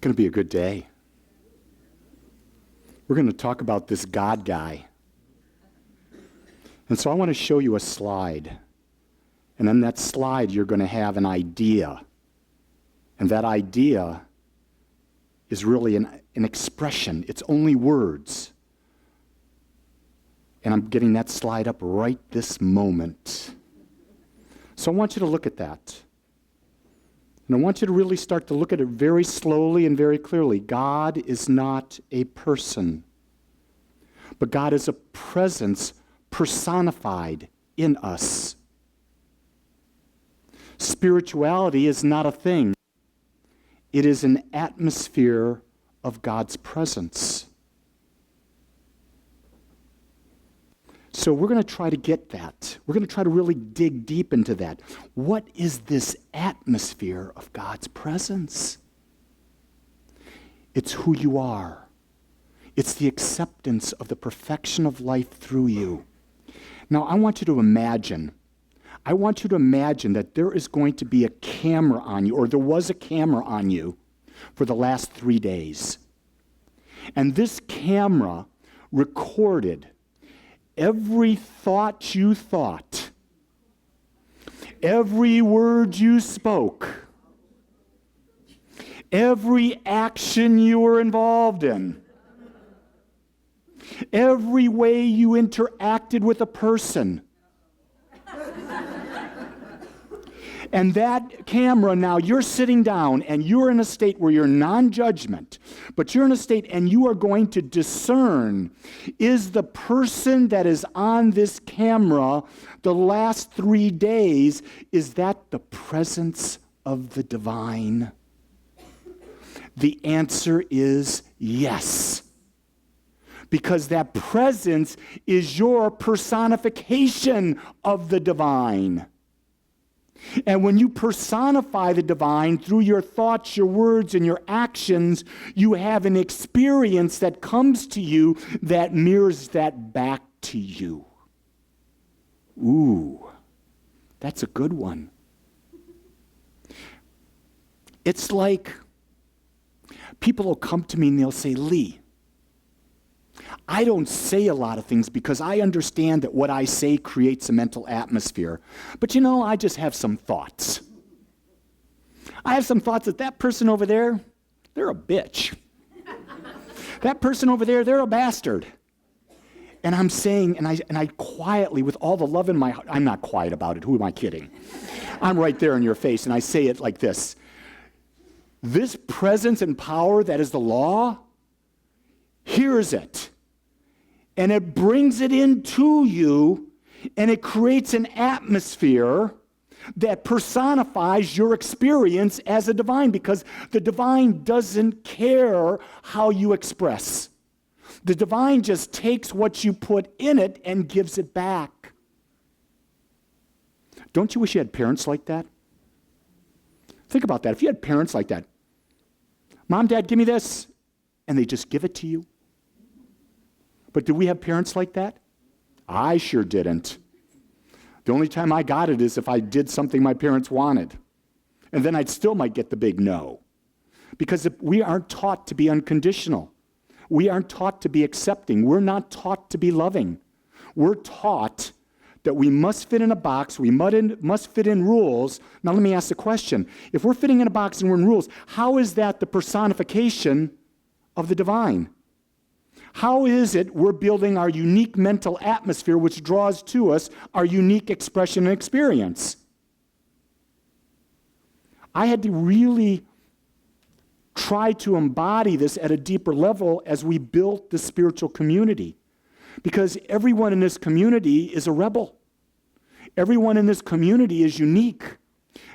going to be a good day. We're going to talk about this God guy. And so I want to show you a slide. And on that slide, you're going to have an idea. And that idea is really an expression. It's only words. And I'm getting that slide up right this moment. So I want you to look at that. And I want you to really start to look at it very slowly and very clearly. God is not a person, but God is a presence personified in us. Spirituality is not a thing. It is an atmosphere of God's presence. So we're going to try to get that. We're going to try to really dig deep into that. What is this atmosphere of God's presence? It's who you are. It's the acceptance of the perfection of life through you. Now, I want you to imagine that there is going to be a camera on you, or there was a camera on you for the last 3 days. And this camera recorded every thought you thought, every word you spoke, every action you were involved in, every way you interacted with a person. And that camera, now you're sitting down and you're in a state where you're non-judgment, but you're in a state and you are going to discern, is the person that is on this camera the last 3 days, is that the presence of the divine? The answer is yes. Because that presence is your personification of the divine. And when you personify the divine through your thoughts, your words, and your actions, you have an experience that comes to you that mirrors that back to you. Ooh, that's a good one. It's like people will come to me and they'll say, Lee, I don't say a lot of things because I understand that what I say creates a mental atmosphere. But I just have some thoughts. I have some thoughts that person over there, they're a bitch. That person over there, they're a bastard. And I'm saying, and I quietly, with all the love in my heart, I'm not quiet about it. Who am I kidding? I'm right there in your face, and I say it like this. This presence and power that is the law hears it. And it brings it into you, and it creates an atmosphere that personifies your experience as a divine, because the divine doesn't care how you express. The divine just takes what you put in it and gives it back. Don't you wish you had parents like that? Think about that. If you had parents like that, Mom, Dad, give me this, and they just give it to you. But do we have parents like that? I sure didn't. The only time I got it is if I did something my parents wanted. And then I still might get the big no. Because we aren't taught to be unconditional. We aren't taught to be accepting. We're not taught to be loving. We're taught that we must fit in a box, we must fit in rules. Now let me ask the question. If we're fitting in a box and we're in rules, how is that the personification of the divine? How is it we're building our unique mental atmosphere which draws to us our unique expression and experience? I had to really try to embody this at a deeper level as we built the spiritual community. Because everyone in this community is a rebel. Everyone in this community is unique.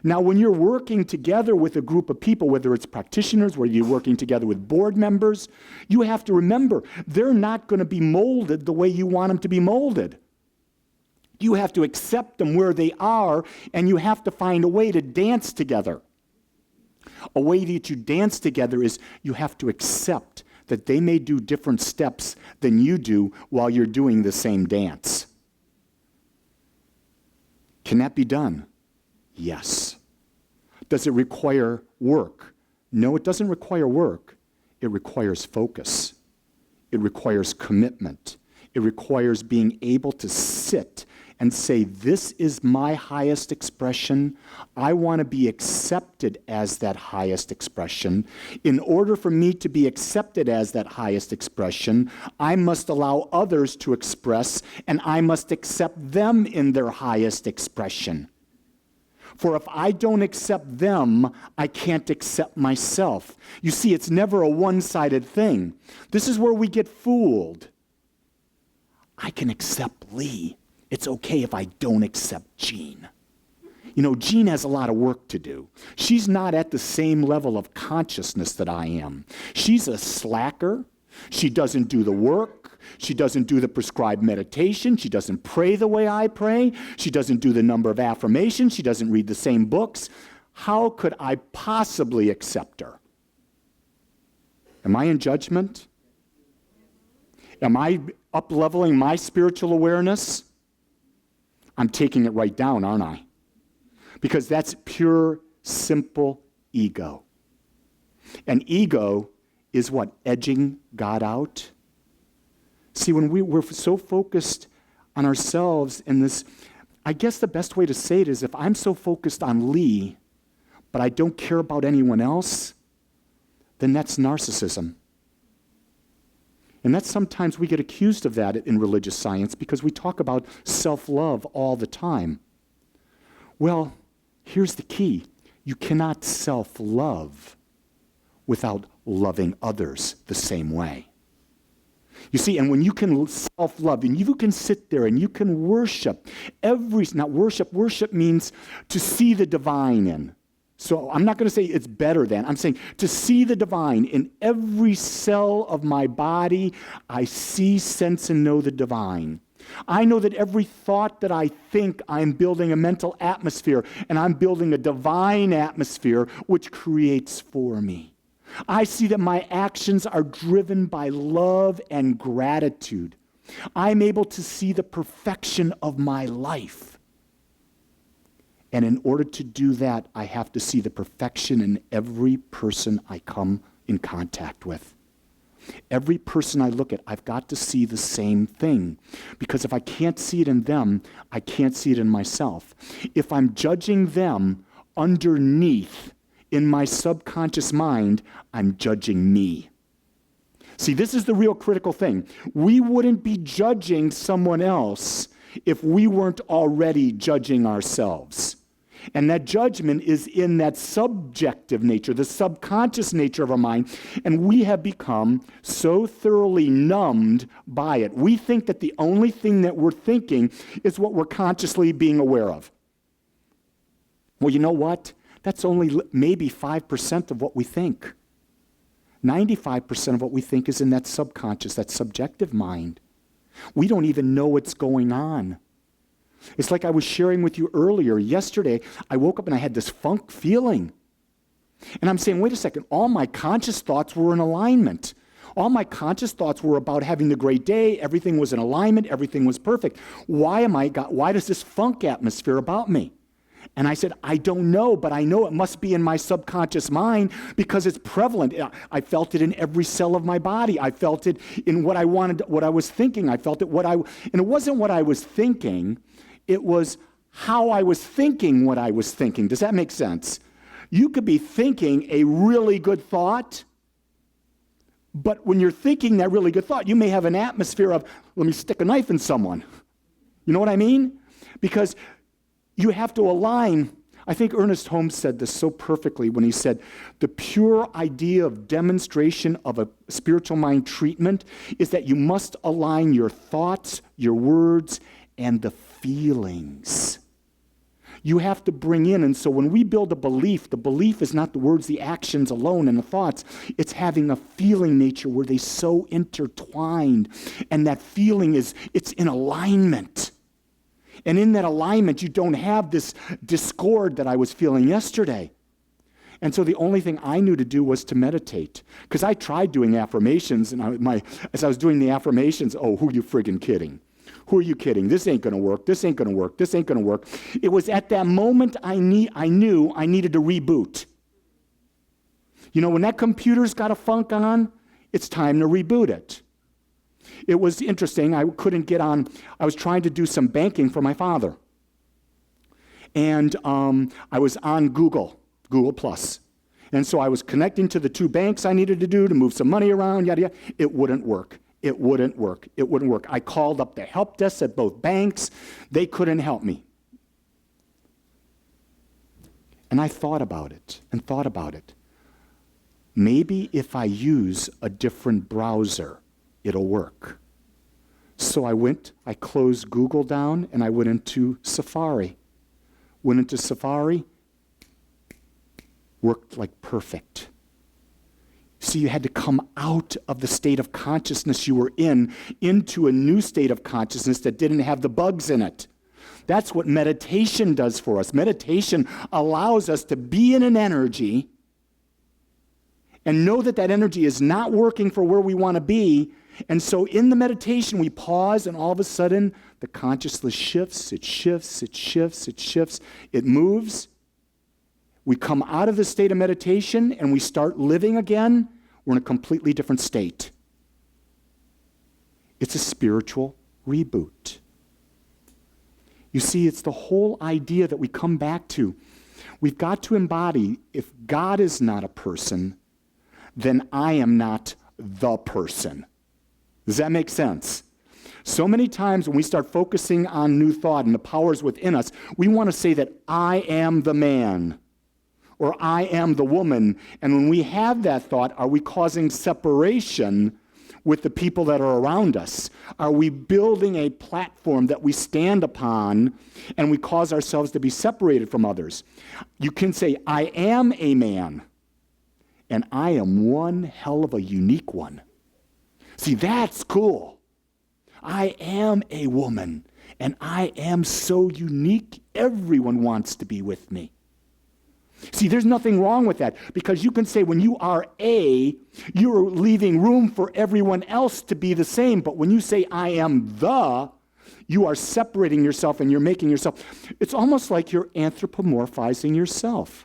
Now, when you're working together with a group of people, whether it's practitioners, whether you're working together with board members, you have to remember, they're not going to be molded the way you want them to be molded. You have to accept them where they are, and you have to find a way to dance together. A way that you dance together is you have to accept that they may do different steps than you do while you're doing the same dance. Can that be done? Yes. Does it require work? No, it doesn't require work. It requires focus. It requires commitment. It requires being able to sit and say, this is my highest expression. I want to be accepted as that highest expression. In order for me to be accepted as that highest expression, I must allow others to express, and I must accept them in their highest expression. For if I don't accept them, I can't accept myself. You see, it's never a one-sided thing. This is where we get fooled. I can accept Lee. It's okay if I don't accept Jean. You know, Jean has a lot of work to do. She's not at the same level of consciousness that I am. She's a slacker. She doesn't do the work. She doesn't do the prescribed meditation. She doesn't pray the way I pray. She doesn't do the number of affirmations. She doesn't read the same books. How could I possibly accept her? Am I in judgment? Am I up-leveling my spiritual awareness? I'm taking it right down, aren't I? Because that's pure, simple ego. And ego is what? Edging God out? See, when we're so focused on ourselves in this, I guess the best way to say it is if I'm so focused on Lee, but I don't care about anyone else, then that's narcissism. And that's sometimes we get accused of that in religious science because we talk about self-love all the time. Well, here's the key. You cannot self-love without loving others the same way. You see, and when you can self-love, and you can sit there and you can worship, worship means to see the divine in. So I'm not going to say it's better than. I'm saying to see the divine in every cell of my body, I see, sense, and know the divine. I know that every thought that I think, I'm building a mental atmosphere, and I'm building a divine atmosphere which creates for me. I see that my actions are driven by love and gratitude. I'm able to see the perfection of my life. And in order to do that, I have to see the perfection in every person I come in contact with. Every person I look at, I've got to see the same thing. Because if I can't see it in them, I can't see it in myself. If I'm judging them underneath in my subconscious mind, I'm judging me. See, this is the real critical thing. We wouldn't be judging someone else if we weren't already judging ourselves. And that judgment is in that subjective nature, the subconscious nature of our mind, and we have become so thoroughly numbed by it. We think that the only thing that we're thinking is what we're consciously being aware of. Well, you know what? That's only maybe 5% of what we think. 95% of what we think is in that subconscious, that subjective mind. We don't even know what's going on. It's like I was sharing with you earlier. Yesterday, I woke up and I had this funk feeling. And I'm saying, wait a second, all my conscious thoughts were in alignment. All my conscious thoughts were about having the great day. Everything was in alignment. Everything was perfect. Why does this funk atmosphere about me? And I said, I don't know, but I know it must be in my subconscious mind because it's prevalent. I felt it in every cell of my body. I felt it in what I wanted, what I was thinking. I felt it and it wasn't what I was thinking. It was how I was thinking what I was thinking. Does that make sense? You could be thinking a really good thought, but when you're thinking that really good thought, you may have an atmosphere of, let me stick a knife in someone. You know what I mean? Because you have to align. I think Ernest Holmes said this so perfectly when he said, the pure idea of demonstration of a spiritual mind treatment is that you must align your thoughts, your words, and the feelings. You have to bring in, and so when we build a belief, the belief is not the words, the actions alone, and the thoughts. It's having a feeling nature where they so intertwined, and that feeling it's in alignment. And in that alignment, you don't have this discord that I was feeling yesterday. And so the only thing I knew to do was to meditate. Because I tried doing affirmations, and as I was doing the affirmations, oh, who are you friggin' kidding? Who are you kidding? This ain't going to work. This ain't going to work. This ain't going to work. It was at that moment I knew I needed to reboot. You know, when that computer's got a funk on, it's time to reboot it. It was interesting. I couldn't get on. I was trying to do some banking for my father. And I was on Google Plus. And so I was connecting to the two banks I needed to do to move some money around, yada, yada. It wouldn't work. It wouldn't work. It wouldn't work. I called up the help desk at both banks. They couldn't help me. And I thought about it and thought about it. Maybe if I use a different browser, it'll work. So I closed Google down and I went into Safari. Went into Safari, worked like perfect. See, you had to come out of the state of consciousness you were in into a new state of consciousness that didn't have the bugs in it. That's what meditation does for us. Meditation allows us to be in an energy and know that that energy is not working for where we want to be. And so in the meditation, we pause, and all of a sudden, the consciousness shifts, it shifts, it shifts, it shifts, it moves. We come out of the state of meditation, and we start living again. We're in a completely different state. It's a spiritual reboot. You see, it's the whole idea that we come back to. We've got to embody, if God is not a person, then I am not the person. Does that make sense? So many times when we start focusing on new thought and the powers within us, we want to say that I am the man or I am the woman. And when we have that thought, are we causing separation with the people that are around us? Are we building a platform that we stand upon and we cause ourselves to be separated from others? You can say, I am a man and I am one hell of a unique one. See, that's cool. I am a woman, and I am so unique, everyone wants to be with me. See, there's nothing wrong with that, because you can say when you are you're leaving room for everyone else to be the same, but when you say I am you are separating yourself and you're making yourself, it's almost like you're anthropomorphizing yourself.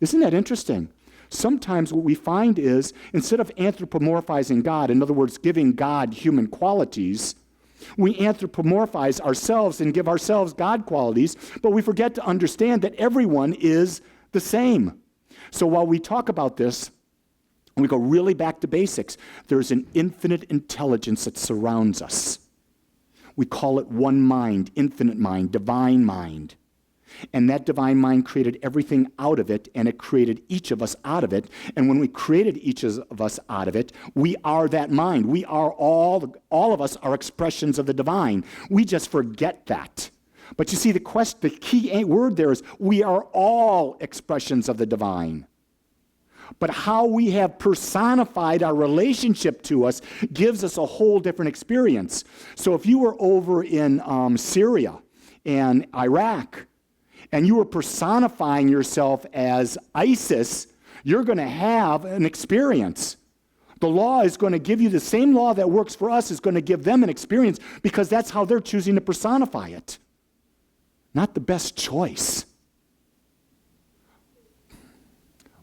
Isn't that interesting? Sometimes what we find is, instead of anthropomorphizing God, in other words, giving God human qualities, we anthropomorphize ourselves and give ourselves God qualities, but we forget to understand that everyone is the same. So while we talk about this, we go really back to basics. There's an infinite intelligence that surrounds us. We call it one mind, infinite mind, divine mind. And that divine mind created everything out of it, and it created each of us out of it. And when we created each of us out of it, we are that mind. We are all of us are expressions of the divine. We just forget that. But you see, the key word there is we are all expressions of the divine. But how we have personified our relationship to us gives us a whole different experience. So if you were over in Syria and Iraq, and you were personifying yourself as ISIS, you're going to have an experience. The law is going to give you the same law that works for us is going to give them an experience, because that's how they're choosing to personify it. Not the best choice.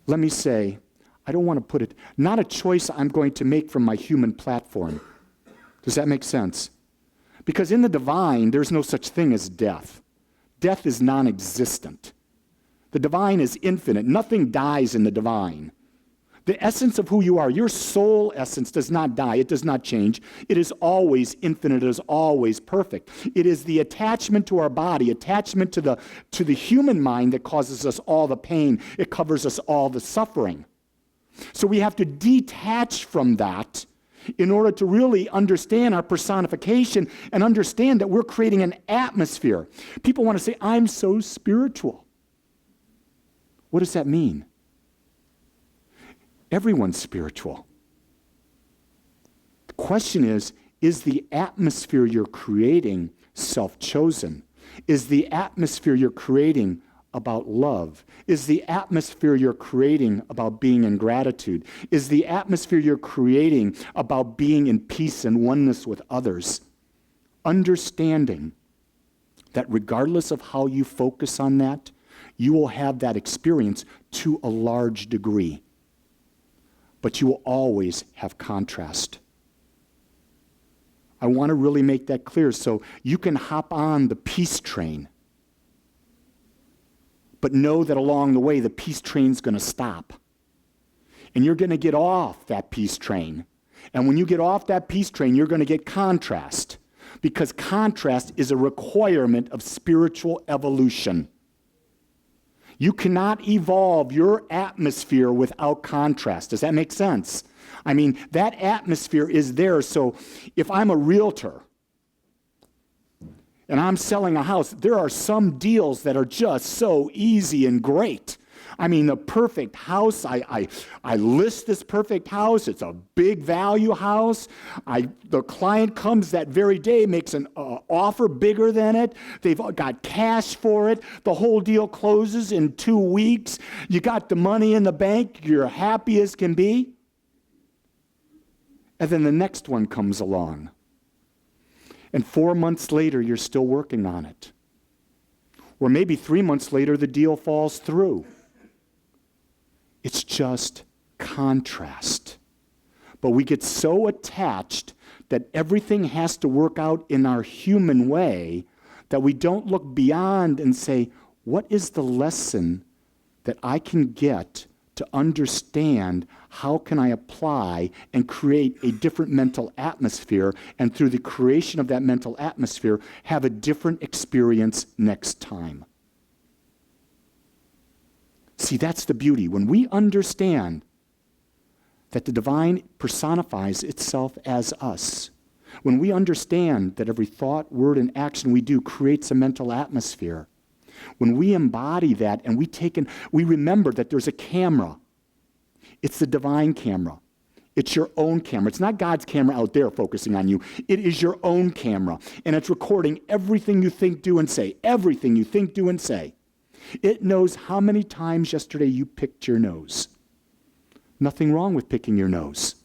Let me say, I don't want to put it, not a choice I'm going to make from my human platform. Does that make sense? Because in the divine, there's no such thing as death. Death is non-existent. The divine is infinite. Nothing dies in the divine. The essence of who you are, your soul essence, does not die. It does not change. It is always infinite. It is always perfect. It is the attachment to our body, attachment to the human mind that causes us all the pain. It covers us all the suffering. So we have to detach from that in order to really understand our personification and understand that we're creating an atmosphere. People want to say, I'm so spiritual. What does that mean? Everyone's spiritual. The question is the atmosphere you're creating self-chosen? Is the atmosphere you're creating about love? Is the atmosphere you're creating about being in gratitude? Is the atmosphere you're creating about being in peace and oneness with others? Understanding that regardless of how you focus on that, you will have that experience to a large degree. but you will always have contrast. I want to really make that clear so you can hop on the peace train, but know that along the way the peace train's going to stop. And you're going to get off that peace train. And when you get off that peace train, you're going to get contrast, because contrast is a requirement of spiritual evolution. You cannot evolve your atmosphere without contrast. Does that make sense? I mean, that atmosphere is there. So if I'm a realtor and I'm selling a house, there are some deals that are just so easy and great. I mean, the perfect house, I list this perfect house. It's a big value house. The client comes that very day, makes an offer bigger than it. They've got cash for it. The whole deal closes in 2 weeks. You got the money in the bank. You're happy as can be. And then the next one comes along. And 4 months later, you're still working on it. Or maybe 3 months later, the deal falls through. It's just contrast. But we get so attached that everything has to work out in our human way that we don't look beyond and say, what is the lesson that I can get to understand? How can I apply and create a different mental atmosphere, and through the creation of that mental atmosphere, have a different experience next time? See, that's the beauty. When we understand that the divine personifies itself as us, when we understand that every thought, word, and action we do creates a mental atmosphere, when we embody that and we remember that there's a camera. It's the divine camera. It's your own camera. It's not God's camera out there focusing on you. It is your own camera. And it's recording everything you think, do, and say. Everything you think, do, and say. It knows how many times yesterday you picked your nose. Nothing wrong with picking your nose.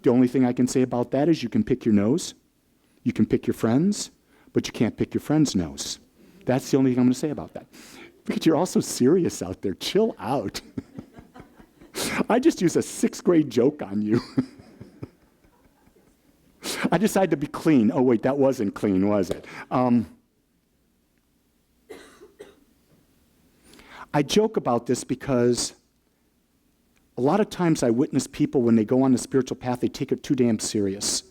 The only thing I can say about that is you can pick your nose, you can pick your friends, but you can't pick your friend's nose. That's the only thing I'm going to say about that. Because you're all so serious out there. Chill out. I just used a 6th grade joke on you. I decided to be clean. Oh, wait, that wasn't clean, was it? I joke about this because a lot of times I witness people when they go on the spiritual path, they take it too damn serious.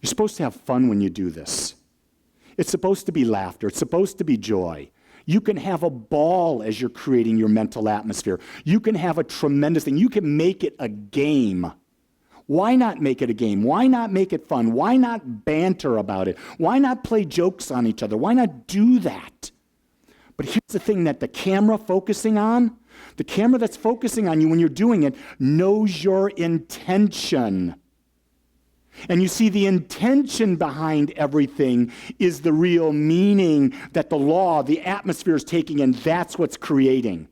You're supposed to have fun when you do this. It's supposed to be laughter. It's supposed to be joy. You can have a ball as you're creating your mental atmosphere. You can have a tremendous thing. You can make it a game. Why not make it a game? Why not make it fun? Why not banter about it? Why not play jokes on each other? Why not do that? But here's the thing that the camera that's focusing on you when you're doing it knows your intention. And you see, the intention behind everything is the real meaning that the law, the atmosphere is taking, and that's what's creating.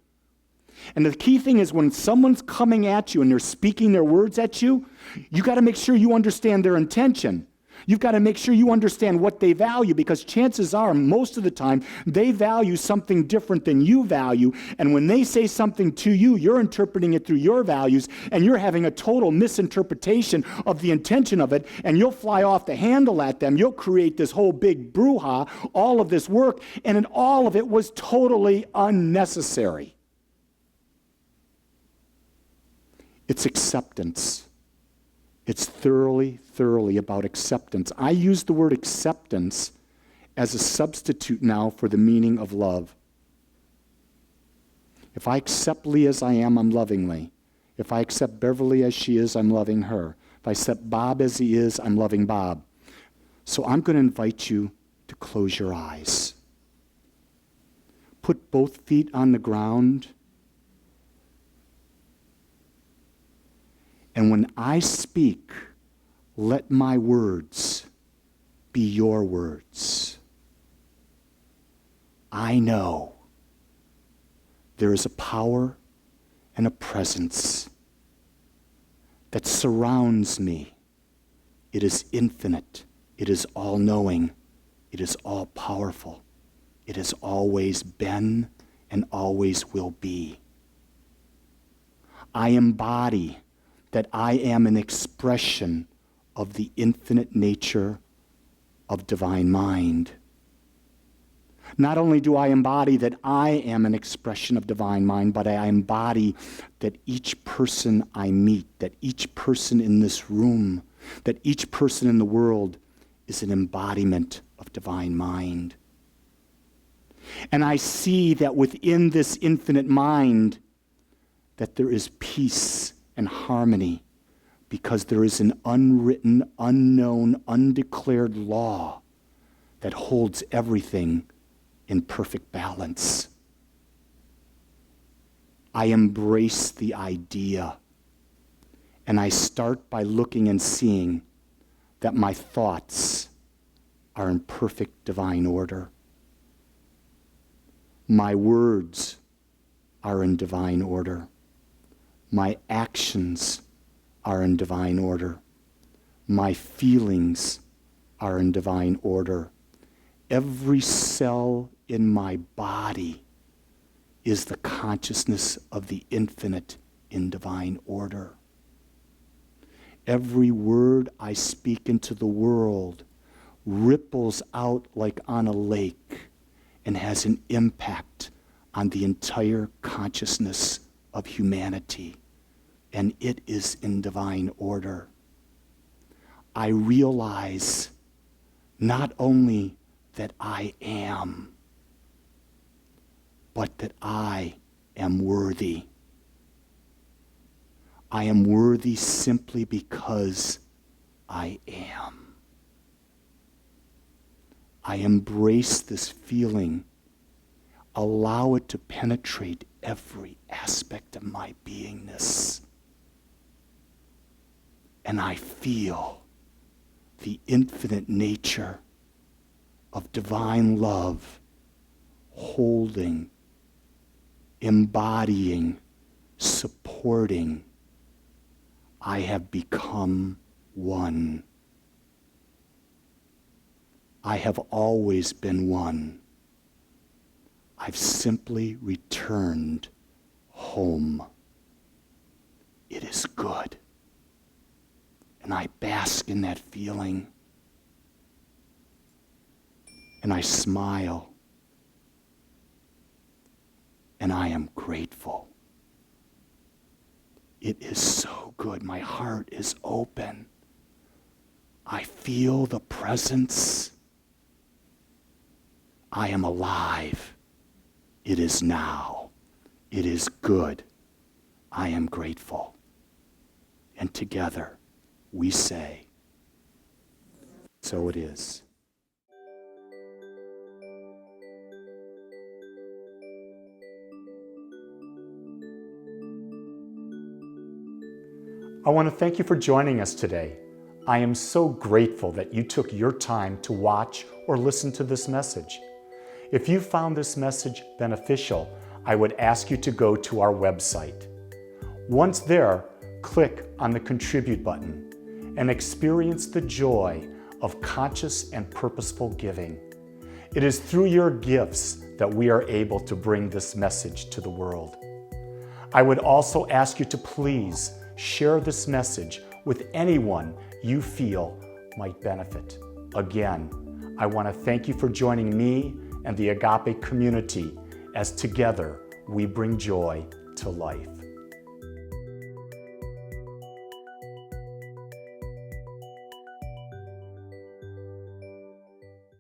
And the key thing is when someone's coming at you and they're speaking their words at you, you got to make sure you understand their intention. You've got to make sure you understand what they value, because chances are, most of the time, they value something different than you value. And when they say something to you, you're interpreting it through your values, and you're having a total misinterpretation of the intention of it, and you'll fly off the handle at them. You'll create this whole big brouhaha, all of this work, and all of it was totally unnecessary. It's acceptance. It's thoroughly about acceptance. I use the word acceptance as a substitute now for the meaning of love. If I accept Lee as I am, I'm loving Lee. If I accept Beverly as she is, I'm loving her. If I accept Bob as he is, I'm loving Bob. So I'm going to invite you to close your eyes. Put both feet on the ground. And when I speak, let my words be your words. I know there is a power and a presence that surrounds me. It is infinite. It is all-knowing. It is all-powerful. It has always been and always will be. I embody that I am an expression of the infinite nature of divine mind. Not only do I embody that I am an expression of divine mind, but I embody that each person I meet, that each person in this room, that each person in the world is an embodiment of divine mind. And I see that within this infinite mind, that there is peace and harmony, because there is an unwritten, unknown, undeclared law that holds everything in perfect balance. I embrace the idea, and I start by looking and seeing that my thoughts are in perfect divine order. My words are in divine order. My actions are in divine order. My feelings are in divine order. Every cell in my body is the consciousness of the infinite in divine order. Every word I speak into the world ripples out like on a lake and has an impact on the entire consciousness of humanity, and it is in divine order. I realize not only that I am, but that I am worthy. I am worthy simply because I am. I embrace this feeling, allow it to penetrate every aspect of my beingness, and I feel the infinite nature of divine love holding, embodying, supporting. I have become one. I have always been one. I've simply returned home. It is good. And I bask in that feeling. And I smile. And I am grateful. It is so good. My heart is open. I feel the presence. I am alive. It is now. It is good. I am grateful. And together we say, so it is. I want to thank you for joining us today. I am so grateful that you took your time to watch or listen to this message. If you found this message beneficial, I would ask you to go to our website. Once there, click on the Contribute button and experience the joy of conscious and purposeful giving. It is through your gifts that we are able to bring this message to the world. I would also ask you to please share this message with anyone you feel might benefit. Again, I want to thank you for joining me and the Agape community as together we bring joy to life.